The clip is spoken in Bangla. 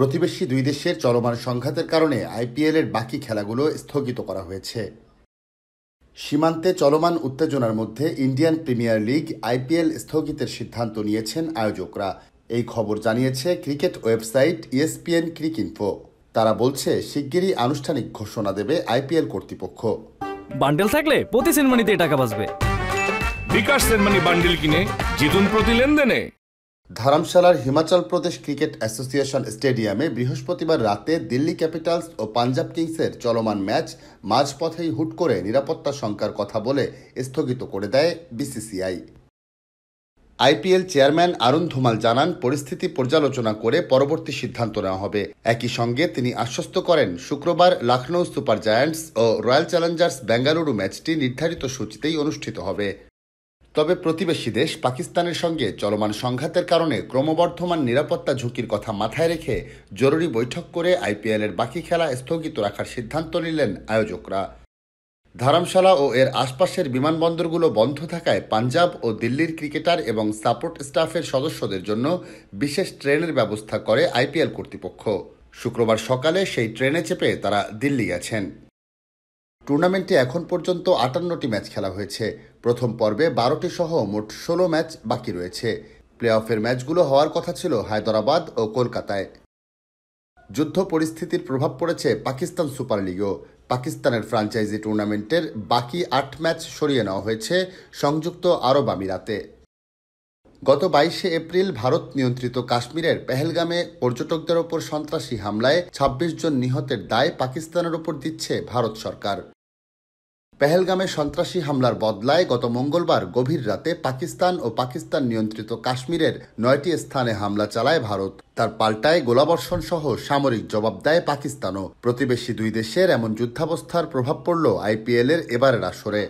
প্রতিবেশী দুই দেশের চলমান সংঘাতের কারণে আইপিএলের বাকি খেলাগুলো স্থগিত করা হয়েছে। সীমান্তে চলমান উত্তেজনার মধ্যে ইন্ডিয়ান প্রিমিয়ার লিগ আইপিএল স্থগিতের সিদ্ধান্ত নিয়েছেন আয়োজকরা। এই খবর জানিয়েছে ক্রিকেট ওয়েবসাইট ইএসপিএন ক্রিকইনফো। তারা বলছে শিগগিরই আনুষ্ঠানিক ঘোষণা দেবে আইপিএল কর্তৃপক্ষ। বান্ডেল থাকলে প্রতি সেনমানিতে টাকা বাঁচবে। বিকাশ সেনমানি বান্ডেল কিনে জিতুন প্রতি লেনদেনে। ধরমশালার হিমাচল প্রদেশ ক্রিকেট অ্যাসোসিয়েশন স্টেডিয়ামে বৃহস্পতিবার রাতে দিল্লি ক্যাপিটালস ও পাঞ্জাব কিংসের চলমান ম্যাচ মাঝপথেই হুট করে নিরাপত্তা শঙ্কার কথা বলে স্থগিত করে দেয় বিসিসিআই। আইপিএল চেয়ারম্যান অরুণ ধুমাল জানান, পরিস্থিতি পর্যালোচনা করে পরবর্তী সিদ্ধান্ত নেওয়া হবে। একই সঙ্গে তিনি আশ্বস্ত করেন, শুক্রবার লখনৌ সুপার জায়ান্টস ও রয়্যাল চ্যালেঞ্জার্স বেঙ্গালুরু ম্যাচটি নির্ধারিত সূচিতেই অনুষ্ঠিত হবে। তবে প্রতিবেশী দেশ পাকিস্তানের সঙ্গে চলমান সংঘাতের কারণে ক্রমবর্ধমান নিরাপত্তা ঝুঁকির কথা মাথায় রেখে জরুরি বৈঠক করে আইপিএলের বাকি খেলা স্থগিত রাখার সিদ্ধান্ত নিলেন আয়োজকরা। ধরমশালা ও এর আশপাশের বিমানবন্দরগুলো বন্ধ থাকায় পাঞ্জাব ও দিল্লির ক্রিকেটার এবং সাপোর্ট স্টাফের সদস্যদের জন্য বিশেষ ট্রেনের ব্যবস্থা করে আইপিএল কর্তৃপক্ষ। শুক্রবার সকালে সেই ট্রেনে চেপে তারা দিল্লি গেছেন। টুর্নামেন্টে এখন পর্যন্ত 58টি ম্যাচ খেলা হয়েছে। প্রথম পর্বে 12টি সহ মোট 16 ম্যাচ বাকি রয়েছে। প্লে অফের ম্যাচগুলো হওয়ার কথা ছিল হায়দরাবাদ ও কলকাতায়। যুদ্ধ পরিস্থিতির প্রভাব পড়েছে পাকিস্তান সুপার লিগেও। পাকিস্তানের ফ্র্যাঞ্চাইজি টুর্নামেন্টের বাকি 8 ম্যাচ সরিয়ে নেওয়া হয়েছে সংযুক্ত আরব আমিরাতে। গত 22শে এপ্রিল ভারত নিয়ন্ত্রিত কাশ্মীরের পেহেলগামে পর্যটকদের ওপর সন্ত্রাসী হামলায় 26 জন নিহতের দায় পাকিস্তানের ওপর দিচ্ছে ভারত সরকার। পেহেলগামে সন্ত্রাসী হামলার বদলায় গত মঙ্গলবার গভীর রাতে পাকিস্তান ও পাকিস্তান নিয়ন্ত্রিত কাশ্মীরের 9টি স্থানে হামলা চালায় ভারত। তার পাল্টায় গোলাবর্ষণ সহ সামরিক জবাব দেয় পাকিস্তানও। প্রতিবেশী দুই দেশের এমন যুদ্ধাবস্থার প্রভাব পড়ল আইপিএলের এবারের আসরে।